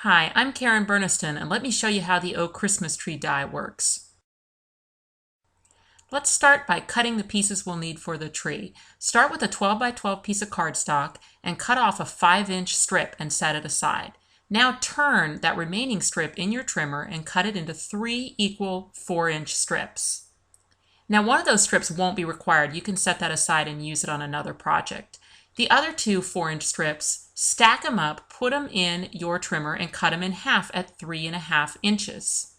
Hi, I'm Karen Burniston, and let me show you how the Oh Christmas Tree die works. Let's start by cutting the pieces we'll need for the tree. Start with a 12 by 12 piece of cardstock and cut off a 5-inch strip and set it aside. Now turn that remaining strip in your trimmer and cut it into 3 equal 4-inch strips. Now one of those strips won't be required. You can set that aside and use it on another project. The other 2 4-inch strips, stack them up, put them in your trimmer, and cut them in half at 3.5 inches.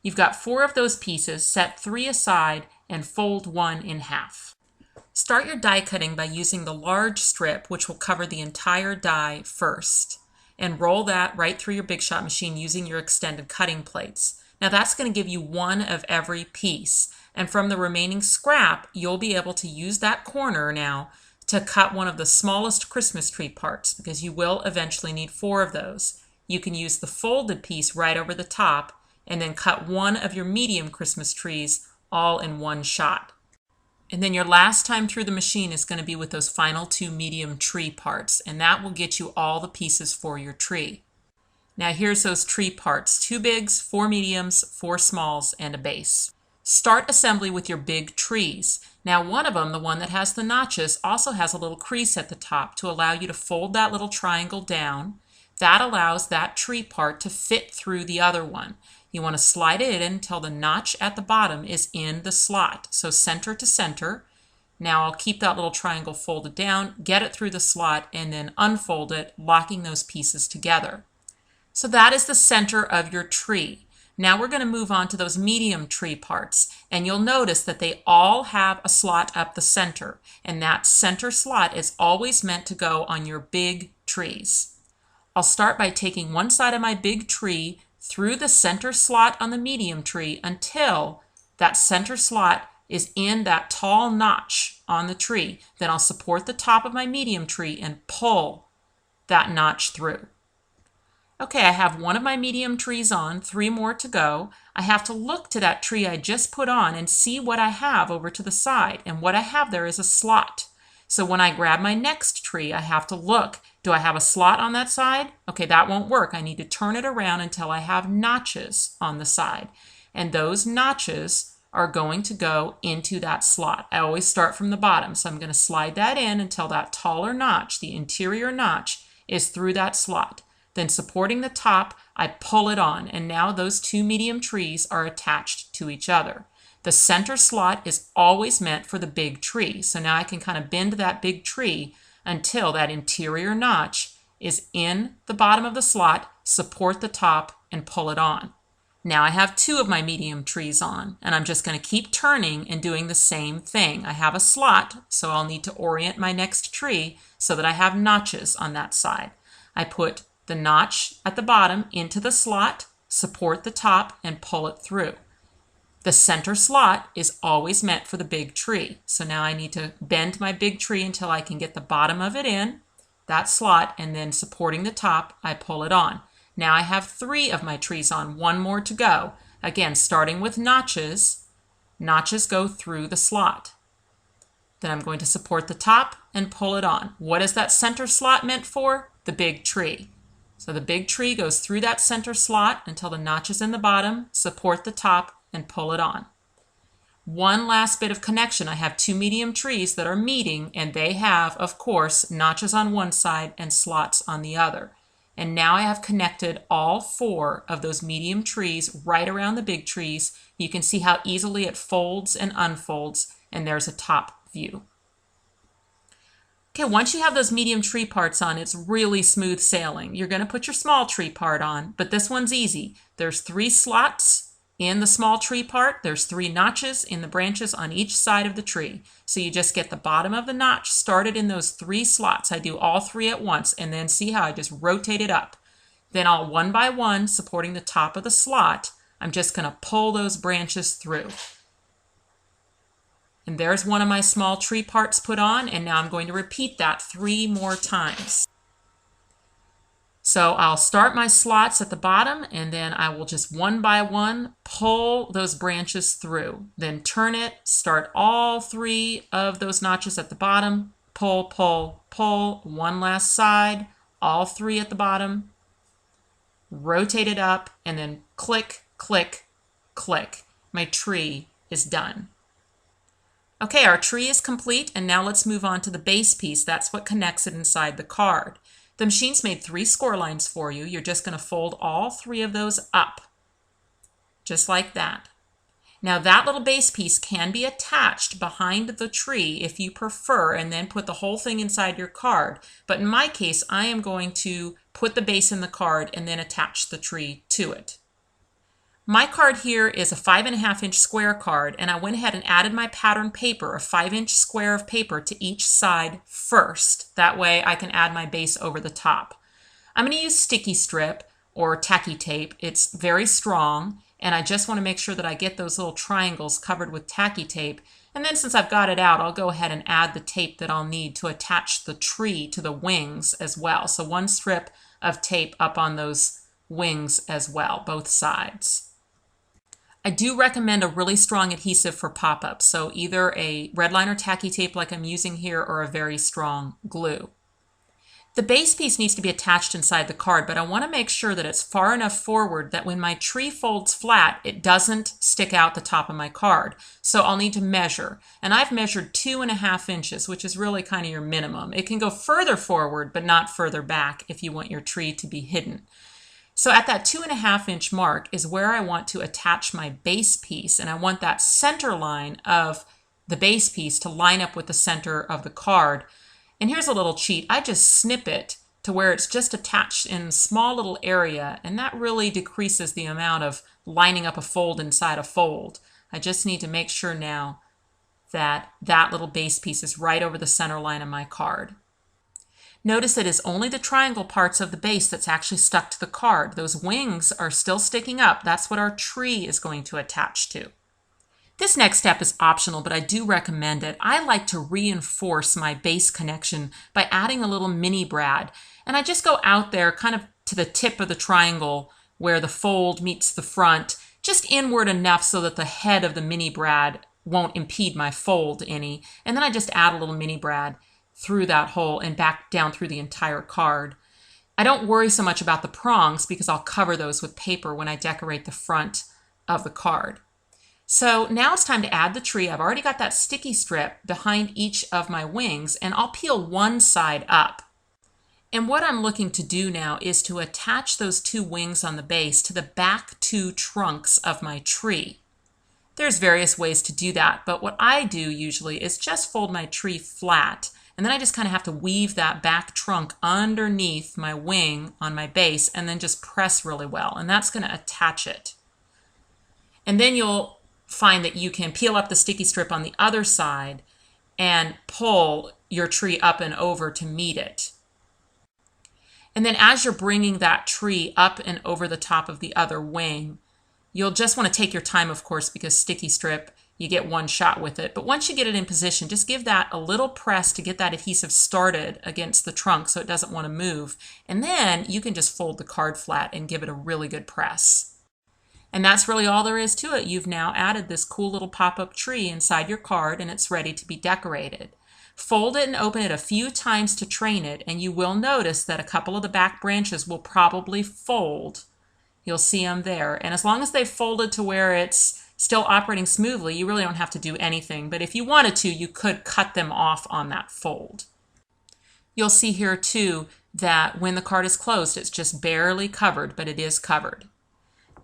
You've got 4 of those pieces, set 3 aside, and fold 1 in half. Start your die cutting by using the large strip, which will cover the entire die first, and roll that right through your Big Shot machine using your extended cutting plates. Now that's going to give you 1 of every piece, and from the remaining scrap, you'll be able to use that corner now to cut one of the smallest Christmas tree parts, because you will eventually need 4 of those. You can use the folded piece right over the top and then cut 1 of your medium Christmas trees all in one shot. And then your last time through the machine is going to be with those final 2 medium tree parts, and that will get you all the pieces for your tree. Now here's those tree parts: 2 bigs, 4 mediums, 4 smalls, and a base. Start assembly with your big trees. Now one of them, the one that has the notches, also has a little crease at the top to allow you to fold that little triangle down. That allows that tree part to fit through the other one. You want to slide it in until the notch at the bottom is in the slot. So center to center. Now I'll keep that little triangle folded down, get it through the slot, and then unfold it, locking those pieces together. So that is the center of your tree. Now we're going to move on to those medium tree parts, and you'll notice that they all have a slot up the center, and that center slot is always meant to go on your big trees. I'll start by taking one side of my big tree through the center slot on the medium tree until that center slot is in that tall notch on the tree. Then I'll support the top of my medium tree and pull that notch through. Okay, I have 1 of my medium trees on, 3 more to go. I have to look to that tree I just put on and see what I have over to the side. And what I have there is a slot. So when I grab my next tree, I have to look. Do I have a slot on that side? Okay, that won't work. I need to turn it around until I have notches on the side. And those notches are going to go into that slot. I always start from the bottom, so I'm going to slide that in until that taller notch, the interior notch, is through that slot. Then supporting the top, I pull it on, and now those 2 medium trees are attached to each other. The center slot is always meant for the big tree, so now I can kind of bend that big tree until that interior notch is in the bottom of the slot, support the top, and pull it on. Now I have 2 of my medium trees on, and I'm just going to keep turning and doing the same thing. I have a slot, so I'll need to orient my next tree so that I have notches on that side. I put the notch at the bottom into the slot, support the top, and pull it through. The center slot is always meant for the big tree. So now I need to bend my big tree until I can get the bottom of it in that slot, and then supporting the top, I pull it on. Now I have 3 of my trees on, 1 more to go. Again, starting with notches, notches go through the slot. Then I'm going to support the top and pull it on. What is that center slot meant for? The big tree. So the big tree goes through that center slot until the notch is in the bottom, support the top, and pull it on. One last bit of connection. I have 2 medium trees that are meeting, and they have, of course, notches on one side and slots on the other. And now I have connected all 4 of those medium trees right around the big trees. You can see how easily it folds and unfolds, and there's a top view. Okay, once you have those medium tree parts on, it's really smooth sailing. You're going to put your small tree part on, but this one's easy. There's 3 slots in the small tree part. There's 3 notches in the branches on each side of the tree. So you just get the bottom of the notch started in those 3 slots. I do all 3 at once, and then see how I just rotate it up. Then I'll one by one, supporting the top of the slot, I'm just going to pull those branches through. And there's one of my small tree parts put on, and now I'm going to repeat that 3 more times. So I'll start my slots at the bottom, and then I will just one by one pull those branches through. Then turn it, start all 3 of those notches at the bottom, pull, pull, pull, one last side, all 3 at the bottom, rotate it up, and then click, click, click. My tree is done. Okay, our tree is complete, and now let's move on to the base piece. That's what connects it inside the card. The machine's made 3 score lines for you. You're just going to fold all 3 of those up, just like that. Now that little base piece can be attached behind the tree if you prefer, and then put the whole thing inside your card. But in my case, I am going to put the base in the card and then attach the tree to it. My card here is a 5.5-inch square card, and I went ahead and added my pattern paper, a 5-inch square of paper, to each side first. That way I can add my base over the top. I'm going to use sticky strip or tacky tape. It's very strong, and I just want to make sure that I get those little triangles covered with tacky tape. And then since I've got it out, I'll go ahead and add the tape that I'll need to attach the tree to the wings as well. So 1 strip of tape up on those wings as well, both sides. I do recommend a really strong adhesive for pop-ups, so either a red line or tacky tape like I'm using here, or a very strong glue. The base piece needs to be attached inside the card, but I want to make sure that it's far enough forward that when my tree folds flat, it doesn't stick out the top of my card. So I'll need to measure, and I've measured 2.5 inches, which is really kind of your minimum. It can go further forward, but not further back if you want your tree to be hidden. So at that 2.5-inch mark is where I want to attach my base piece, and I want that center line of the base piece to line up with the center of the card. And here's a little cheat. I just snip it to where it's just attached in a small little area, and that really decreases the amount of lining up a fold inside a fold. I just need to make sure now that that little base piece is right over the center line of my card. Notice it is only the triangle parts of the base that's actually stuck to the card. Those wings are still sticking up. That's what our tree is going to attach to. This next step is optional, but I do recommend it. I like to reinforce my base connection by adding a little mini brad. And I just go out there kind of to the tip of the triangle where the fold meets the front, just inward enough so that the head of the mini brad won't impede my fold any. And then I just add a little mini brad through that hole and back down through the entire card. I don't worry so much about the prongs because I'll cover those with paper when I decorate the front of the card. So now it's time to add the tree. I've already got that sticky strip behind each of my wings, and I'll peel one side up. And what I'm looking to do now is to attach those 2 wings on the base to the back 2 trunks of my tree. There's various ways to do that, but what I do usually is just fold my tree flat, and then I just kind of have to weave that back trunk underneath my wing on my base and then just press really well, and that's going to attach it. And then you'll find that you can peel up the sticky strip on the other side and pull your tree up and over to meet it. And then as you're bringing that tree up and over the top of the other wing, you'll just want to take your time, of course, because sticky strip, you get one shot with it. But once you get it in position, just give that a little press to get that adhesive started against the trunk so it doesn't want to move. And then you can just fold the card flat and give it a really good press. And that's really all there is to it. You've now added this cool little pop-up tree inside your card, and it's ready to be decorated. Fold it and open it a few times to train it, and you will notice that a couple of the back branches will probably fold. You'll see them there. And as long as they've folded to where it's still operating smoothly, you really don't have to do anything. But if you wanted to, you could cut them off on that fold. You'll see here too that when the card is closed, it's just barely covered, but it is covered.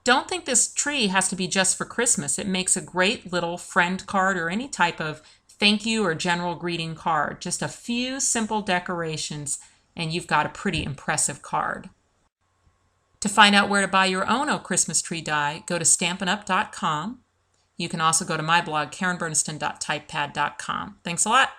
Don't think this tree has to be just for Christmas. It makes a great little friend card or any type of thank you or general greeting card. Just a few simple decorations and you've got a pretty impressive card. To find out where to buy your own Oh Christmas Tree die, go to StampinUp.com. You can also go to my blog, KarenBurniston.typepad.com. Thanks a lot.